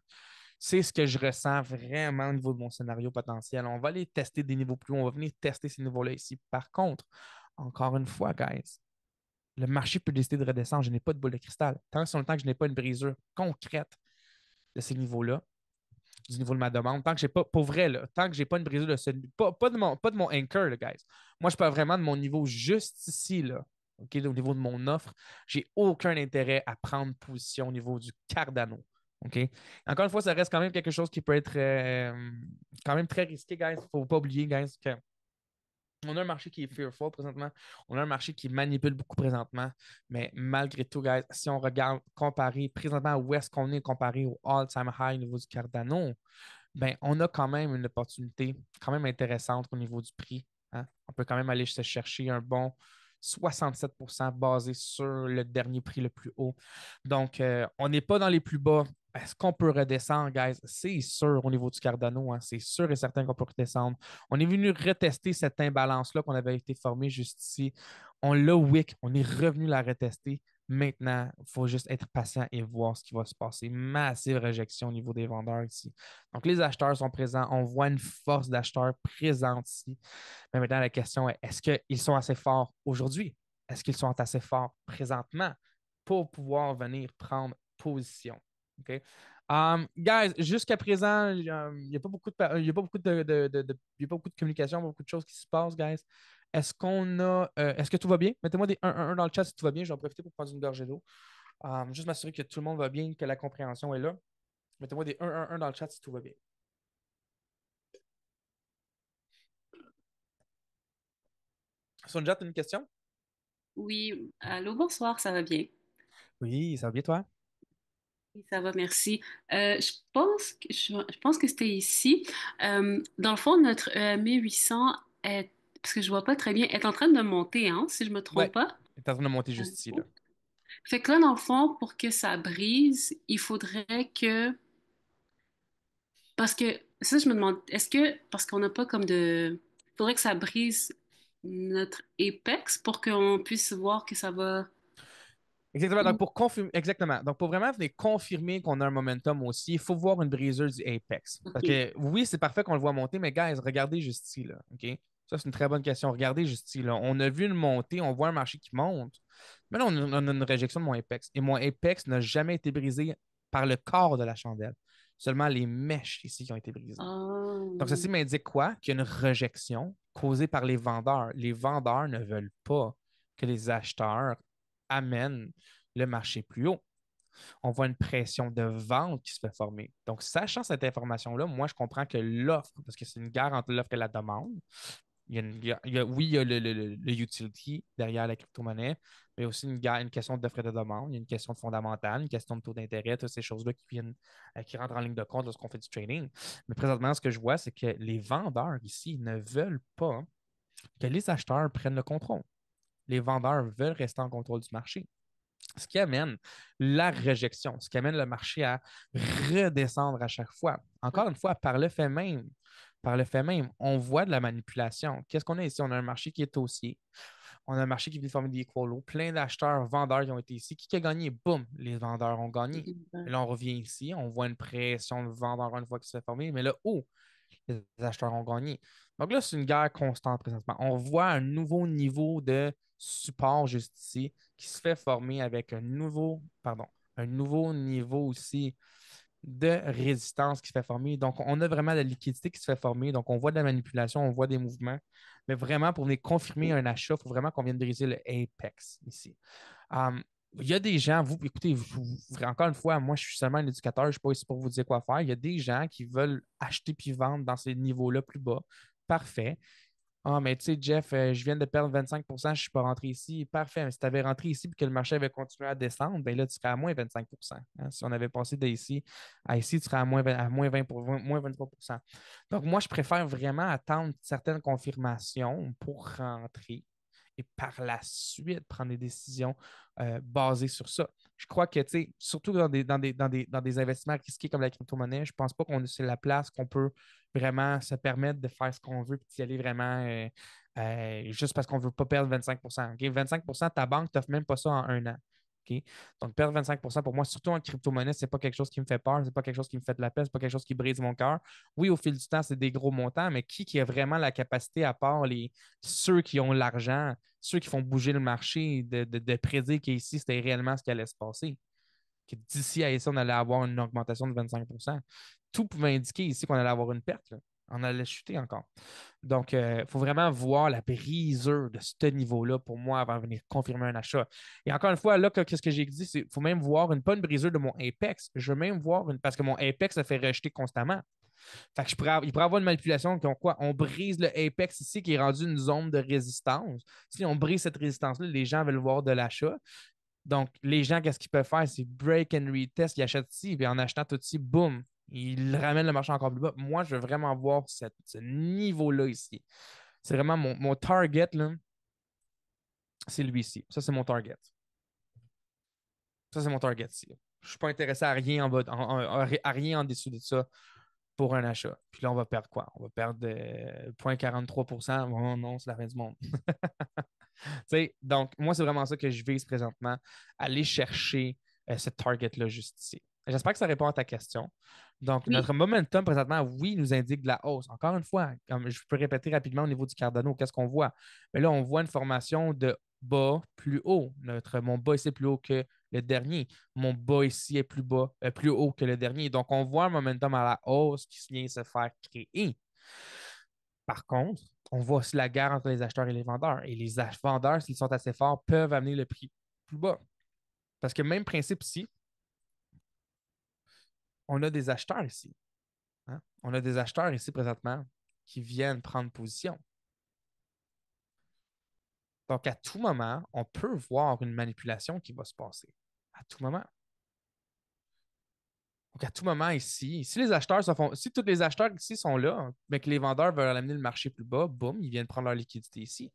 C'est ce que je ressens vraiment au niveau de mon scénario potentiel. On va aller tester des niveaux plus hauts. On va venir tester ces niveaux-là ici. Par contre, encore une fois, guys, le marché peut décider de redescendre. Je n'ai pas de boule de cristal. Tant sur le temps que je n'ai pas une brisure concrète de ces niveaux-là, du niveau de ma demande. Tant que j'ai pas, pour vrai, là, tant que j'ai pas une brisure de ce, pas de mon anchor, là, guys. Moi, je parle vraiment de mon niveau juste ici, là. OK, au niveau de mon offre, j'ai aucun intérêt à prendre position au niveau du Cardano. OK? Encore une fois, ça reste quand même quelque chose qui peut être quand même très risqué, guys. Il ne faut pas oublier, guys, que on a un marché qui est fearful présentement. On a un marché qui manipule beaucoup présentement. Mais malgré tout, guys, si on regarde comparé présentement où est-ce qu'on est comparé au all-time high au niveau du Cardano, ben, on a quand même une opportunité quand même intéressante au niveau du prix, hein. On peut quand même aller se chercher un bon 67% basé sur le dernier prix le plus haut. Donc, on n'est pas dans les plus bas. Est-ce qu'on peut redescendre, guys? C'est sûr au niveau du Cardano, hein. C'est sûr et certain qu'on peut redescendre. On est venu retester cette imbalance-là qu'on avait été formé juste ici. On l'a wick, on est revenu la retester. Maintenant, il faut juste être patient et voir ce qui va se passer. Massive réjection au niveau des vendeurs ici. Donc, les acheteurs sont présents. On voit une force d'acheteurs présente ici. Mais maintenant, la question est, est-ce qu'ils sont assez forts aujourd'hui? Est-ce qu'ils sont assez forts présentement pour pouvoir venir prendre position? OK? Guys, jusqu'à présent, il n'y a pas beaucoup il y a pas beaucoup il y a pas beaucoup de communication, beaucoup de choses qui se passent, guys. Est-ce que tout va bien? Mettez-moi des 1-1 dans le chat si tout va bien. Je vais en profiter pour prendre une gorgée d'eau. Juste m'assurer que tout le monde va bien, que la compréhension est là. Mettez-moi des 1-1-1 dans le chat si tout va bien. Sonja, tu as une question? Oui, allô, bonsoir, ça va bien? Oui, ça va bien, toi? Oui, ça va, merci. Je pense que c'était ici. Dans le fond, notre EMA 800 est, parce que je vois pas très bien, est en train de monter, hein, si je me Ouais, trompe pas. tu es en train de monter Euh, juste ici, là. Fait que là, dans le fond, pour que ça brise, il faudrait que, parce que, ça, je me demande, est-ce que, parce qu'on n'a pas comme de, il faudrait que ça brise notre apex pour qu'on puisse voir que ça va. Exactement. Donc, pour confirmer, exactement. Donc, pour vraiment venir confirmer qu'on a un momentum aussi, il faut voir une brisure du Apex. Parce OK. que oui, c'est parfait qu'on le voit monter, mais guys, regardez juste ici, là. OK? Ça, c'est une très bonne question. Regardez juste ici, là. On a vu une montée, on voit un marché qui monte. Mais là, on a une réjection de mon Apex. Et mon Apex n'a jamais été brisé par le corps de la chandelle. Seulement les mèches ici qui ont été brisées. Donc, ceci Oh. m'indique quoi? Qu'il y a une rejection causée par les vendeurs. Les vendeurs ne veulent pas que les acheteurs amènent le marché plus haut. On voit une pression de vente qui se fait former. Donc, sachant cette information-là, moi, je comprends que l'offre, parce que c'est une guerre entre l'offre et la demande, oui, il y a le utility derrière la crypto-monnaie, mais aussi une question d'offre et de demande, il y a une question de fondamentale, une question de taux d'intérêt, toutes ces choses-là qui rentrent en ligne de compte lorsqu'on fait du trading. Mais présentement, ce que je vois, c'est que les vendeurs ici ne veulent pas que les acheteurs prennent le contrôle. Les vendeurs veulent rester en contrôle du marché. Ce qui amène la réjection, ce qui amène le marché à redescendre à chaque fois. Encore une fois, par le fait même, on voit de la manipulation. Qu'est-ce qu'on a ici? On a un marché qui est haussier. On a un marché qui vient de former des equalos, plein d'acheteurs, vendeurs qui ont été ici. Qui a gagné? Boum, les vendeurs ont gagné. Et là, on revient ici, on voit une pression de vendeurs une fois qu'il s'est formé, mais là, oh, les acheteurs ont gagné. Donc là, c'est une guerre constante présentement. On voit un nouveau niveau de support juste ici qui se fait former avec un nouveau, pardon, un nouveau niveau aussi de résistance qui se fait former. Donc, on a vraiment de la liquidité qui se fait former. Donc, on voit de la manipulation, on voit des mouvements. Mais vraiment, pour venir confirmer un achat, il faut vraiment qu'on vienne briser le apex ici. Um, il y a des gens, vous, écoutez, encore une fois, moi, je suis seulement un éducateur, je ne suis pas ici pour vous dire quoi faire. Il y a des gens qui veulent acheter puis vendre dans ces niveaux-là plus bas. Parfait. Ah, mais tu sais, Jeff, je viens de perdre 25%, je ne suis pas rentré ici. Parfait. Mais si tu avais rentré ici et que le marché avait continué à descendre, ben là, tu serais à moins 25%. Hein. Si on avait passé d'ici à ici, tu serais à moins 20 moins 23%. Donc, moi, je préfère vraiment attendre certaines confirmations pour rentrer et par la suite prendre des décisions basées sur ça. Je crois que, tu sais, surtout dans des investissements risqués comme la crypto-monnaie, je ne pense pas qu'on c'est la place qu'on peut vraiment se permettre de faire ce qu'on veut et d'y aller vraiment juste parce qu'on ne veut pas perdre 25%. Okay? 25%, ta banque ne t'offre même pas ça en un an. Okay? Donc, perdre 25% pour moi, surtout en crypto-monnaie, ce n'est pas quelque chose qui me fait peur, ce n'est pas quelque chose qui me fait de la peine, ce n'est pas quelque chose qui brise mon cœur. Oui, au fil du temps, c'est des gros montants, mais qui a vraiment la capacité, à part ceux qui ont l'argent, ceux qui font bouger le marché, de prédire qu'ici, c'était réellement ce qui allait se passer? Que d'ici à ici, on allait avoir une augmentation de 25%. Tout pouvait indiquer ici qu'on allait avoir une perte. Là. On allait chuter encore. Donc, il faut vraiment voir la brisure de ce niveau-là pour moi avant de venir confirmer un achat. Et encore une fois, là, qu'est-ce que j'ai dit? Il faut même voir pas une brisure de mon Apex. Je veux même voir parce que mon Apex se fait rejeter constamment. Fait que il pourrait avoir une manipulation qui ont quoi? On brise le Apex ici qui est rendu une zone de résistance. Si on brise cette résistance-là, les gens veulent voir de l'achat. Donc, les gens, qu'est-ce qu'ils peuvent faire? C'est break and retest. Ils achètent ici, et en achetant tout ici, boum, ils ramènent le marché encore plus bas. Moi, je veux vraiment voir ce niveau-là ici. C'est vraiment mon target, là, c'est lui-ci. Ça, c'est mon target. Ça, c'est mon target ici. Je ne suis pas intéressé à rien en bas, à rien en dessous de ça pour un achat. Puis là, on va perdre quoi? On va perdre 0,43%. Oh non, c'est la fin du monde. Donc, moi, c'est vraiment ça que je vise présentement, aller chercher ce target-là juste ici. J'espère que ça répond à ta question. Donc, Oui, notre momentum présentement, oui, nous indique de la hausse. Encore une fois, comme je peux répéter rapidement au niveau du Cardano, qu'est-ce qu'on voit? Mais là, on voit une formation de bas plus haut. Mon bas ici est plus haut que le dernier. Mon bas ici est plus bas, plus haut que le dernier. Donc, on voit un momentum à la hausse qui vient se faire créer. Par contre, on voit aussi la guerre entre les acheteurs et les vendeurs. Et les vendeurs, s'ils sont assez forts, peuvent amener le prix plus bas. Parce que même principe ici, on a des acheteurs ici. Hein. On a des acheteurs ici présentement qui viennent prendre position. Donc, à tout moment, on peut voir une manipulation qui va se passer. À tout moment. Donc, à tout moment ici, si tous les acheteurs ici sont là, mais que les vendeurs veulent amener le marché plus bas, boum, ils viennent prendre leur liquidité ici.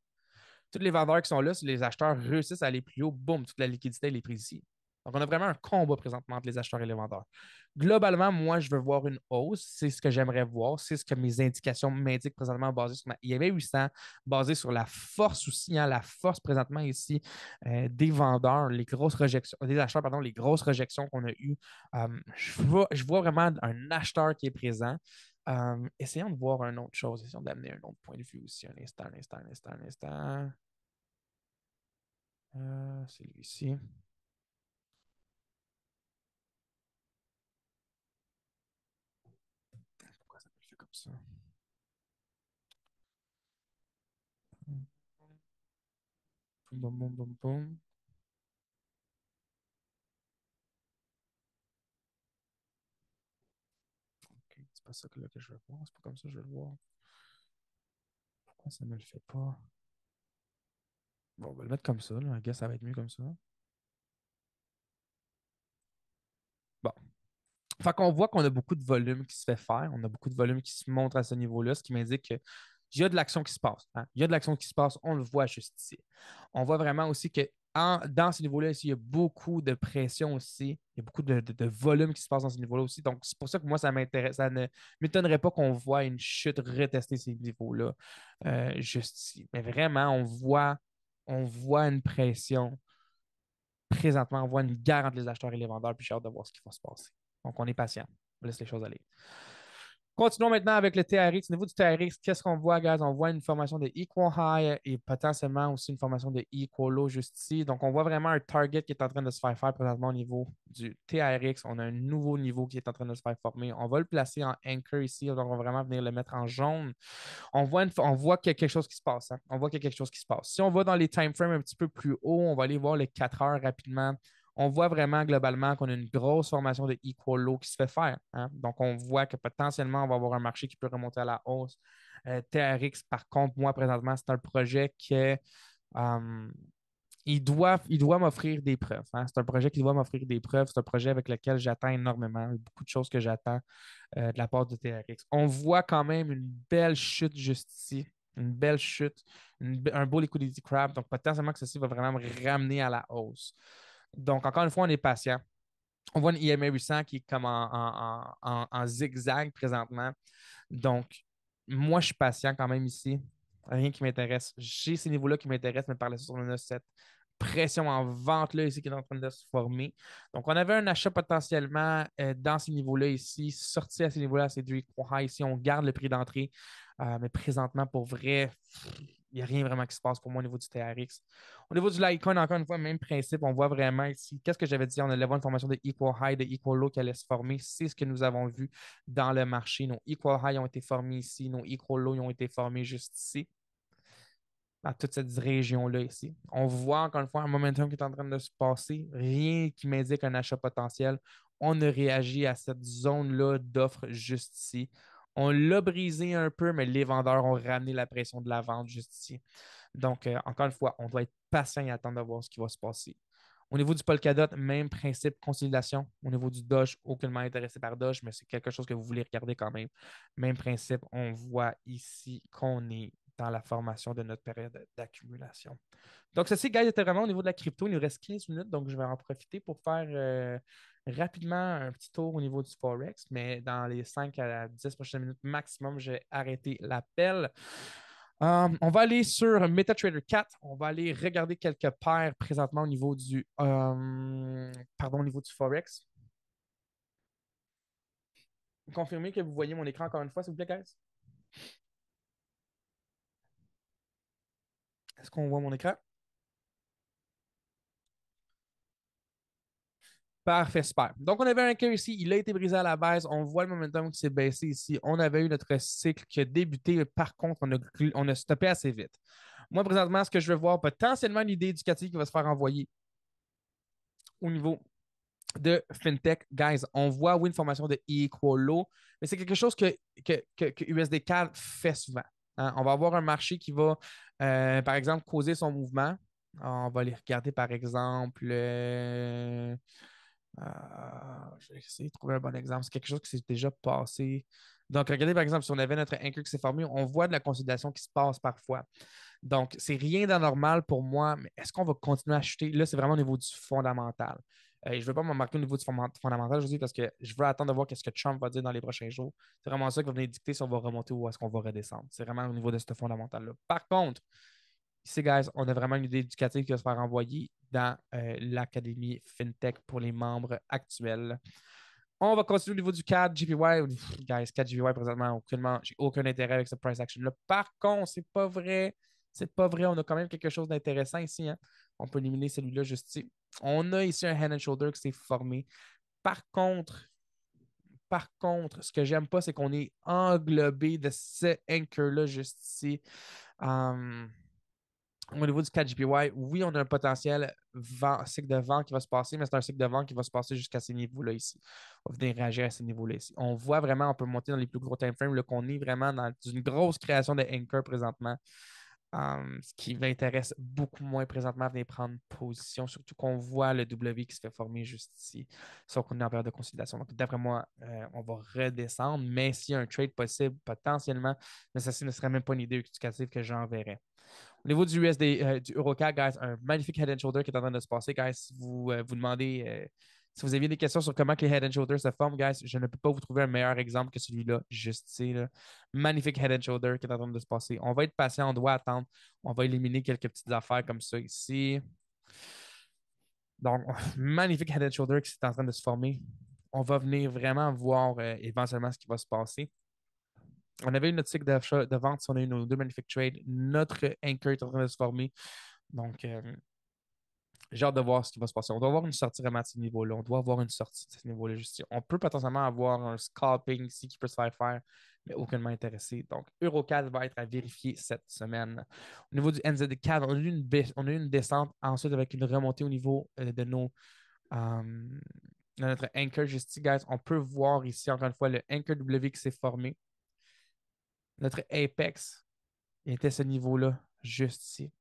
Tous les vendeurs qui sont là, si les acheteurs réussissent à aller plus haut, boum, toute la liquidité elle est prise ici. Donc, on a vraiment un combat présentement entre les acheteurs et les vendeurs. Globalement, moi, je veux voir une hausse. C'est ce que j'aimerais voir. C'est ce que mes indications m'indiquent présentement basées sur il y avait 800, basé sur la force aussi, hein, la force présentement ici des vendeurs, les grosses rejections, des acheteurs, pardon, les grosses rejections qu'on a eues. Je vois vraiment un acheteur qui est présent. Essayons de voir une autre chose. Essayons d'amener un autre point de vue aussi. Un instant, un instant, un instant, un instant. C'est lui-ci. Pourquoi ça me fait comme ça? Boum, boum, boum, boum, boum. Ok, c'est pas ça que je veux voir. C'est pas comme ça que je veux le voir. Pourquoi ça me le fait pas? Bon, on va le mettre comme ça. Là. I guess ça va être mieux comme ça. Bon. Fait qu'on voit qu'on a beaucoup de volume qui se fait faire. On a beaucoup de volume qui se montre à ce niveau-là, ce qui m'indique qu'il y a de l'action qui se passe. Hein. Il y a de l'action qui se passe. On le voit juste ici. On voit vraiment aussi que dans ce niveau-là, ici, il y a beaucoup de pression aussi. Il y a beaucoup de volume qui se passe dans ce niveau-là aussi. Donc, c'est pour ça que moi, ça m'intéresse. Ça ne m'étonnerait pas qu'on voit une chute retester ces niveaux-là juste ici. Mais vraiment, on voit une pression. Présentement, on voit une guerre entre les acheteurs et les vendeurs, puis j'ai hâte de voir ce qui va se passer. Donc, on est patient. On laisse les choses aller. Continuons maintenant avec le TRX. Au niveau du TRX, qu'est-ce qu'on voit, guys? On voit une formation de Equal High et potentiellement aussi une formation de Equal Low juste ici. Donc, on voit vraiment un target qui est en train de se faire présentement au niveau du TRX. On a un nouveau niveau qui est en train de se faire former. On va le placer en anchor ici. Donc, on va vraiment venir le mettre en jaune. On voit qu'il y a quelque chose qui se passe. Hein. On voit qu'il y a quelque chose qui se passe. Si on va dans les time frames un petit peu plus haut, on va aller voir les 4 heures rapidement. On voit vraiment globalement qu'on a une grosse formation de equal low qui se fait faire. Hein. Donc, on voit que potentiellement, on va avoir un marché qui peut remonter à la hausse. TRX, par contre, moi, présentement, c'est un projet que euh, il doit m'offrir des preuves. Hein. C'est un projet qui doit m'offrir des preuves. C'est un projet avec lequel j'attends énormément. Il y a beaucoup de choses que j'attends de la part de TRX. On voit quand même une belle chute juste ici. Une belle chute, un beau liquidity crab. Donc, potentiellement que ceci va vraiment me ramener à la hausse. Donc, encore une fois, on est patient. On voit une IMA 800 qui est comme en zigzag présentement. Donc, moi, je suis patient quand même ici. Rien qui m'intéresse. J'ai ces niveaux-là qui m'intéressent, mais par la suite, on a cette pression en vente là ici qui est en train de se former. Donc, on avait un achat potentiellement dans ces niveaux-là ici, sorti à ces niveaux-là, c'est du high ici. On garde le prix d'entrée, mais présentement, pour vrai, il n'y a rien vraiment qui se passe pour moi au niveau du TRX. Au niveau du Litecoin, encore une fois, même principe, on voit vraiment ici, qu'est-ce que j'avais dit, on allait voir une formation de equal high, de equal low qui allait se former. C'est ce que nous avons vu dans le marché. Nos equal high ont été formés ici, nos equal low ont été formés juste ici, dans toute cette région-là ici. On voit encore une fois un momentum qui est en train de se passer, rien qui m'indique un achat potentiel. On a réagi à cette zone-là d'offres juste ici. On l'a brisé un peu, mais les vendeurs ont ramené la pression de la vente juste ici. Donc, encore une fois, on doit être patient et attendre de voir ce qui va se passer. Au niveau du Polkadot, même principe, consolidation. Au niveau du Doge, aucunement intéressé par Doge, mais c'est quelque chose que vous voulez regarder quand même. Même principe, on voit ici qu'on est dans la formation de notre période d'accumulation. Donc, ceci, guys, était vraiment au niveau de la crypto. Il nous reste 15 minutes, donc je vais en profiter pour faire rapidement un petit tour au niveau du Forex, mais dans les 5 à 10 prochaines minutes maximum, j'ai arrêté l'appel. On va aller sur MetaTrader 4. On va aller regarder quelques paires présentement au niveau du Forex. Confirmez que vous voyez mon écran encore une fois, s'il vous plaît, guys. Est-ce qu'on voit mon écran? Parfait, super. Donc, on avait un cœur ici, il a été brisé à la baisse. On voit le momentum qui s'est baissé ici. On avait eu notre cycle qui a débuté. Par contre, on a stoppé assez vite. Moi, présentement, ce que je veux voir, potentiellement une idée éducative qui va se faire envoyer au niveau de FinTech. Guys, on voit, oui, une formation de Equalo, mais c'est quelque chose que USDCAD fait souvent. Hein. On va avoir un marché qui va, par exemple, causer son mouvement. On va aller regarder, par exemple, je vais essayer de trouver un bon exemple. C'est quelque chose qui s'est déjà passé. Donc, regardez, par exemple, si on avait notre anchor qui s'est formé, on voit de la consolidation qui se passe parfois. Donc, c'est rien d'anormal pour moi, mais est-ce qu'on va continuer à acheter? Là, c'est vraiment au niveau du fondamental. Je ne veux pas m'embarquer au niveau du fondamental aujourd'hui parce que je veux attendre de voir ce que Trump va dire dans les prochains jours. C'est vraiment ça qui va venir dicter si on va remonter ou est-ce qu'on va redescendre. C'est vraiment au niveau de ce fondamental-là. Par contre, ici, guys, on a vraiment une idée éducative qui va se faire envoyer dans l'Académie FinTech pour les membres actuels. On va continuer au niveau du CAD, GPY. Guys, CAD, GPY, présentement, aucunement, j'ai aucun intérêt avec ce price action-là. Par contre, c'est pas vrai. C'est pas vrai. On a quand même quelque chose d'intéressant ici. Hein. On peut éliminer celui-là juste ici. On a ici un head and shoulder qui s'est formé. Par contre, ce que j'aime pas, c'est qu'on est englobé de ce anchor-là juste ici. Au niveau du 4GPY, oui, on a un potentiel cycle de vent qui va se passer, mais c'est un cycle de vent qui va se passer jusqu'à ces niveaux-là ici. On va venir réagir à ces niveaux-là ici. On voit vraiment, on peut monter dans les plus gros time frames, qu'on est vraiment dans une grosse création de anchor présentement. Ce qui m'intéresse beaucoup moins présentement à venir prendre position, surtout qu'on voit le W qui se fait former juste ici, sauf qu'on est en période de consolidation. Donc, d'après moi, on va redescendre, mais s'il y a un trade possible, potentiellement, mais ça ne serait même pas une idée éducative que j'enverrais. Au niveau du USD, du EuroCAD, guys, un magnifique head and shoulder qui est en train de se passer, guys. Si vous vous demandez, si vous aviez des questions sur comment que les head and shoulders se forment, guys, je ne peux pas vous trouver un meilleur exemple que celui-là, juste ici. Là. Magnifique head and shoulder qui est en train de se passer. On va être patient, on doit attendre. On va éliminer quelques petites affaires comme ça ici. Donc, magnifique head and shoulder qui est en train de se former. On va venir vraiment voir éventuellement ce qui va se passer. On avait eu notre cycle d'achat, de vente, on a eu nos deux magnifiques trades. Notre anchor est en train de se former. Donc, j'ai hâte de voir ce qui va se passer. On doit avoir une sortie vraiment de ce niveau-là. On doit avoir une sortie de ce niveau-là. Juste. On peut potentiellement avoir un scalping ici qui peut se faire, mais aucunement intéressé. Donc, Eurocad va être à vérifier cette semaine. Au niveau du NZD4, on a eu une descente ensuite avec une remontée au niveau de notre anchor juste ici, guys. On peut voir ici, encore une fois, le anchor W qui s'est formé. Notre apex était ce niveau-là, juste ici.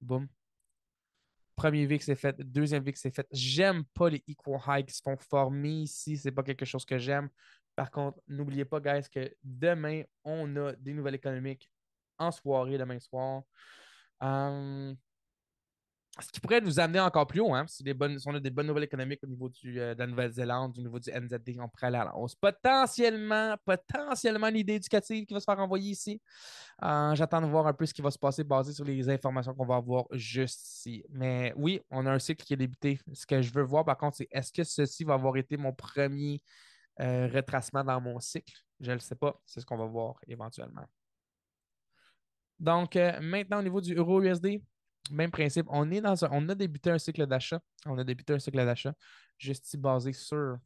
Boum. Premier V qui s'est fait, deuxième V qui s'est fait. J'aime pas les equal highs qui se font former ici. C'est pas quelque chose que j'aime. Par contre, n'oubliez pas, guys, que demain, on a des nouvelles économiques en soirée, demain soir. Euh, Ce qui pourrait nous amener encore plus haut, hein, si on a des bonnes nouvelles économiques au niveau de la Nouvelle-Zélande, au niveau du NZD, on pourrait aller à la hausse. Potentiellement l'idée éducative qui va se faire envoyer ici. J'attends de voir un peu ce qui va se passer basé sur les informations qu'on va avoir juste ici. Mais oui, on a un cycle qui est débuté. Ce que je veux voir, par contre, c'est est-ce que ceci va avoir été mon premier retracement dans mon cycle? Je ne le sais pas. C'est ce qu'on va voir éventuellement. Donc, maintenant, au niveau du euro USD, même principe. On a débuté un cycle d'achat. On a débuté un cycle d'achat juste ici basé sur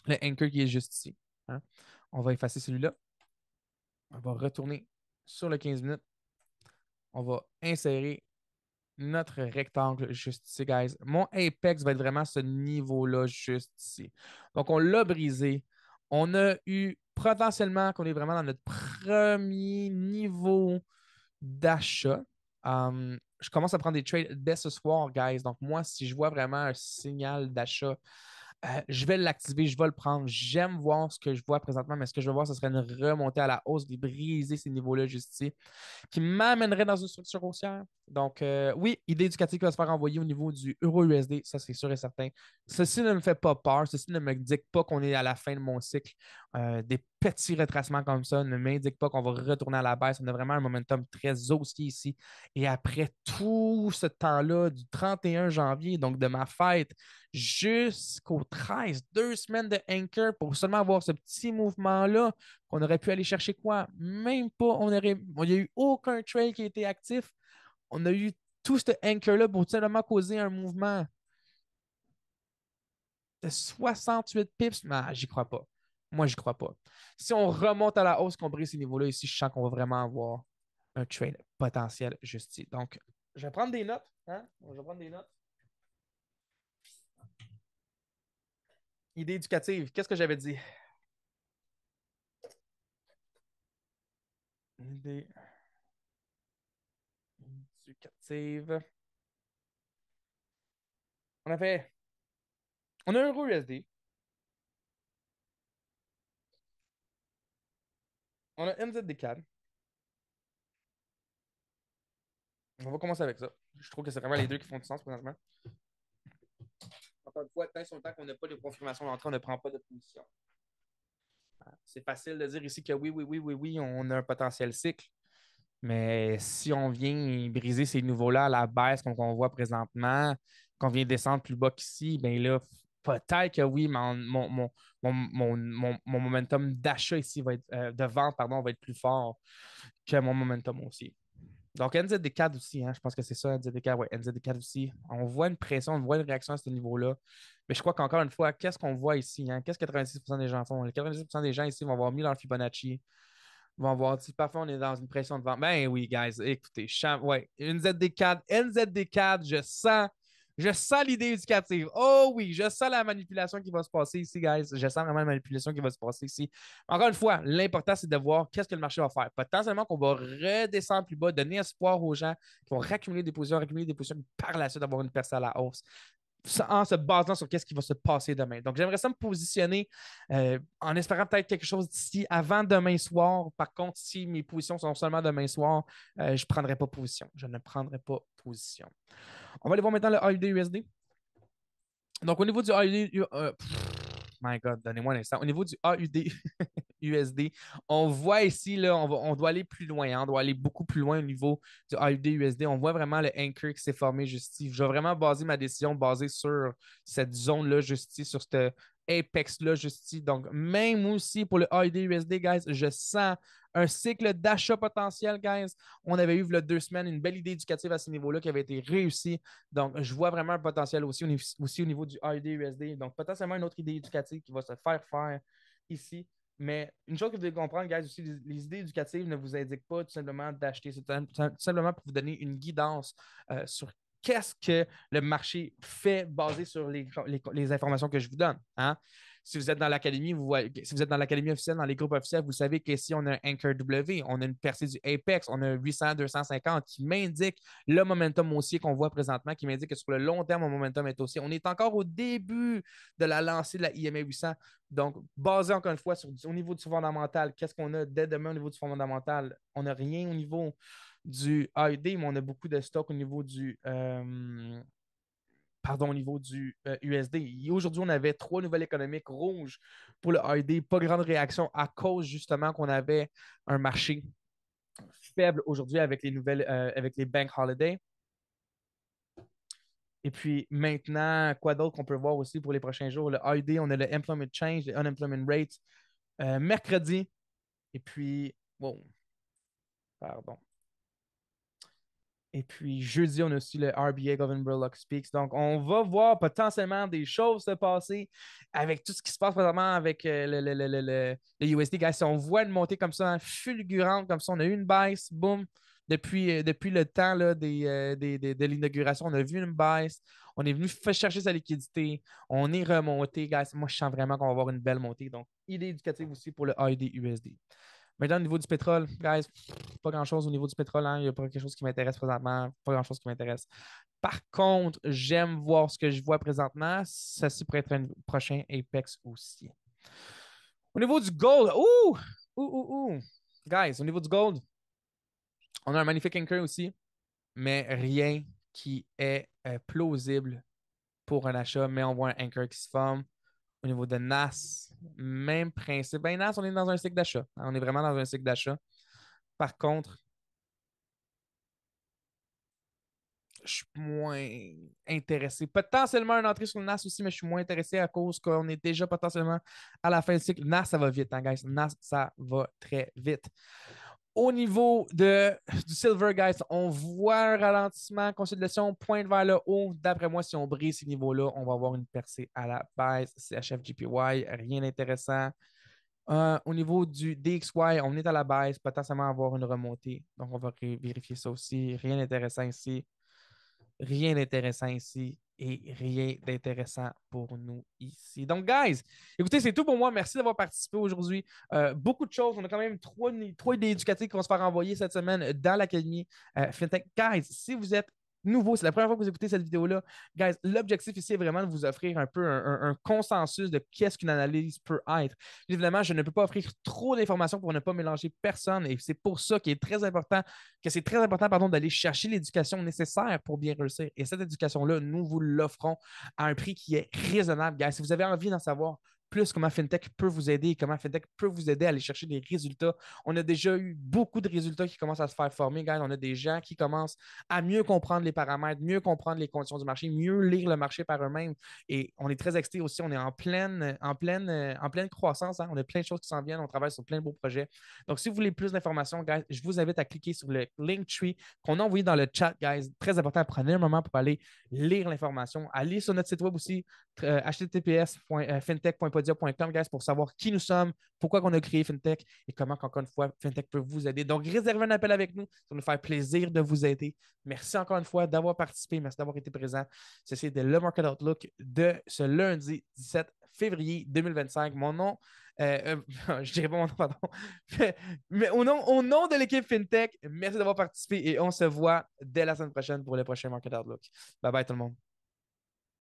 le anchor qui est juste ici. Hein. On va effacer celui-là. On va retourner sur le 15 minutes. On va insérer notre rectangle juste ici, guys. Mon apex va être vraiment ce niveau-là juste ici. Donc, on l'a brisé. On a eu potentiellement qu'on est vraiment dans notre premier niveau d'achat. Je commence à prendre des trades dès ce soir, guys. Donc, moi, si je vois vraiment un signal d'achat, je vais l'activer, je vais le prendre. J'aime voir ce que je vois présentement, mais ce que je veux voir, ce serait une remontée à la hausse, de briser ces niveaux-là juste ici qui m'amènerait dans une structure haussière. Donc, oui, idée éducative qui va se faire envoyer au niveau du euro-USD, ça c'est sûr et certain. Ceci ne me fait pas peur, ceci ne me dit pas qu'on est à la fin de mon cycle. Des petits retracements comme ça ne m'indiquent pas qu'on va retourner à la baisse. On a vraiment un momentum très haussier ici. Et après tout ce temps-là, du 31 janvier, donc de ma fête, jusqu'au 13, 2 semaines de anchor pour seulement avoir ce petit mouvement-là, on aurait pu aller chercher quoi? Même pas. Il n'y a eu aucun trade qui a été actif. On a eu tout ce anchor-là pour tout simplement causer un mouvement de 68 pips. Mais j'y crois pas. Moi, j'y crois pas. Si on remonte à la hausse, qu'on brise ces niveaux-là ici, je sens qu'on va vraiment avoir un trade potentiel juste ici. Donc, je vais prendre des notes. Hein? Je vais prendre des notes. Idée éducative. Qu'est-ce que j'avais dit? Idée éducative. On a fait. On a un euro USD. On a NZD-CAD. On va commencer avec ça. Je trouve que c'est vraiment les deux qui font du sens présentement. Encore une fois, tant sur le temps qu'on n'a pas de confirmation d'entrée, on ne prend pas de position. C'est facile de dire ici que oui, on a un potentiel cycle. Mais si on vient briser ces niveaux-là à la baisse, comme on voit présentement, qu'on vient descendre plus bas qu'ici, bien là, peut-être que oui, mon momentum d'achat ici va être, de vente, pardon, va être plus fort que mon momentum aussi. Donc, NZD4 aussi, hein, je pense que c'est ça, NZD4, ouais, NZD4 aussi. On voit une pression, on voit une réaction à ce niveau-là. Mais je crois qu'encore une fois, qu'est-ce qu'on voit ici? Hein? Qu'est-ce que 96% des gens font? Les 96% des gens ici vont avoir mis leur Fibonacci, vont voir si parfois on est dans une pression de vente. Ben oui, guys, écoutez, ouais, une ZD4, NZD4, je sens l'idée éducative. Oh oui, je sens la manipulation qui va se passer ici, guys. Je sens vraiment la manipulation qui va se passer ici. Encore une fois, l'important, c'est de voir qu'est-ce que le marché va faire. Potentiellement qu'on va redescendre plus bas, donner espoir aux gens qui vont raccumuler des positions, par la suite avoir une percée à la hausse en se basant sur qu'est-ce qui va se passer demain. Donc, j'aimerais ça me positionner en espérant peut-être quelque chose d'ici avant demain soir. Par contre, si mes positions sont seulement demain soir, je ne prendrai pas position. Je ne prendrai pas position. On va aller voir maintenant le AUD USD. Donc, au niveau du AUD, my God, donnez-moi un instant. Au niveau du AUD USD. On voit ici, là, on doit aller plus loin, hein, on doit aller beaucoup plus loin au niveau du AUD USD. On voit vraiment le anchor qui s'est formé juste ici. Je vais vraiment baser ma décision basée sur cette zone-là, juste ici, sur cette Apex-là, juste ici. Donc, même aussi pour le AUD USD, guys, je sens un cycle d'achat potentiel, guys. On avait eu, il y a 2 semaines, une belle idée éducative à ce niveau-là qui avait été réussie. Donc, je vois vraiment un potentiel aussi, aussi au niveau du AUD USD. Donc, potentiellement une autre idée éducative qui va se faire ici. Mais une chose que vous devez comprendre, guys, aussi, les idées éducatives ne vous indiquent pas tout simplement d'acheter. C'est tout simplement pour vous donner une guidance sur qu'est-ce que le marché fait basé sur les informations que je vous donne. Hein? Si vous êtes dans l'académie, si vous êtes dans l'académie officielle, dans les groupes officiels, vous savez qu'ici, on a un Anchor W, on a une percée du Apex, on a un 800, 250 qui m'indique le momentum haussier qu'on voit présentement, qui m'indique que sur le long terme, mon momentum est haussier. On est encore au début de la lancée de la IMA 800. Donc, basé encore une fois au niveau du fondamental, qu'est-ce qu'on a dès demain au niveau du fondamental? On n'a rien au niveau du AED, mais on a beaucoup de stock au niveau au niveau du USD. Et aujourd'hui, on avait 3 nouvelles économiques rouges pour le AED. Pas grande réaction à cause justement qu'on avait un marché faible aujourd'hui avec les nouvelles, avec les bank holidays. Et puis maintenant, quoi d'autre qu'on peut voir aussi pour les prochains jours? Le AED, on a le Employment Change, le Unemployment Rate mercredi. Et puis, bon, pardon. Et puis, jeudi, on a aussi le RBA Governor Burlock Speaks. Donc, on va voir potentiellement des choses se passer avec tout ce qui se passe présentement avec le USD. Guys, si on voit une montée comme ça, fulgurante, comme ça, on a eu une baisse, boum. Depuis le temps là, de l'inauguration, on a vu une baisse. On est venu chercher sa liquidité. On est remonté, guys. Moi, je sens vraiment qu'on va avoir une belle montée. Donc, idée éducative aussi pour le AED USD. Maintenant, au niveau du pétrole, guys, pas grand-chose au niveau du pétrole. Hein. Il n'y a pas quelque chose qui m'intéresse présentement. Pas grand-chose qui m'intéresse. Par contre, j'aime voir ce que je vois présentement. Ça pourrait être un prochain Apex aussi. Au niveau du gold, Guys, au niveau du gold, on a un magnifique anchor aussi, mais rien qui est plausible pour un achat, mais on voit un anchor qui se forme. Au niveau de NAS, même principe. Ben, NAS, on est dans un cycle d'achat. On est vraiment dans un cycle d'achat. Par contre, je suis moins intéressé. Potentiellement une entrée sur le NAS aussi, mais je suis moins intéressé à cause qu'on est déjà potentiellement à la fin du cycle. NAS, ça va vite, hein, guys. NAS, ça va très vite. Au niveau du silver, guys, on voit un ralentissement, consolidation, pointe vers le haut. D'après moi, si on brise ces niveaux-là, on va avoir une percée à la baisse. CHF-JPY, rien d'intéressant. Au niveau du DXY, on est à la baisse, potentiellement avoir une remontée. Donc, on va vérifier ça aussi. Rien d'intéressant ici. Rien d'intéressant ici et rien d'intéressant pour nous ici. Donc, guys, écoutez, c'est tout pour moi. Merci d'avoir participé aujourd'hui. Beaucoup de choses. On a quand même trois idées éducatives qui vont se faire envoyer cette semaine dans l'Académie FinTech. Guys, si vous êtes nouveau, c'est la première fois que vous écoutez cette vidéo-là, guys, l'objectif ici est vraiment de vous offrir un peu un consensus de qu'est-ce qu'une analyse peut être. Évidemment, je ne peux pas offrir trop d'informations pour ne pas mélanger personne et c'est pour ça qu'il est très important pardon, d'aller chercher l'éducation nécessaire pour bien réussir. Et cette éducation-là, nous vous l'offrons à un prix qui est raisonnable, guys. Si vous avez envie d'en savoir plus comment FinTech peut vous aider et comment FinTech peut vous aider à aller chercher des résultats. On a déjà eu beaucoup de résultats qui commencent à se faire former, guys. On a des gens qui commencent à mieux comprendre les paramètres, mieux comprendre les conditions du marché, mieux lire le marché par eux-mêmes. Et on est très excités aussi. On est en pleine croissance. Hein. On a plein de choses qui s'en viennent. On travaille sur plein de beaux projets. Donc, si vous voulez plus d'informations, guys, je vous invite à cliquer sur le Linktree qu'on a envoyé dans le chat, guys. Très important, prenez un moment pour aller lire l'information. Allez sur notre site web aussi, https://fintech.podia.com, guys, pour savoir qui nous sommes, pourquoi on a créé FinTech et comment, encore une fois, FinTech peut vous aider. Donc, réservez un appel avec nous. Ça va nous faire plaisir de vous aider. Merci encore une fois d'avoir participé. Merci d'avoir été présent. Ceci est le Market Outlook de ce lundi 17 février 2025. Mon nom, je dirais pas mon nom, pardon. Mais au nom de l'équipe FinTech, merci d'avoir participé et on se voit dès la semaine prochaine pour le prochain Market Outlook. Bye bye tout le monde.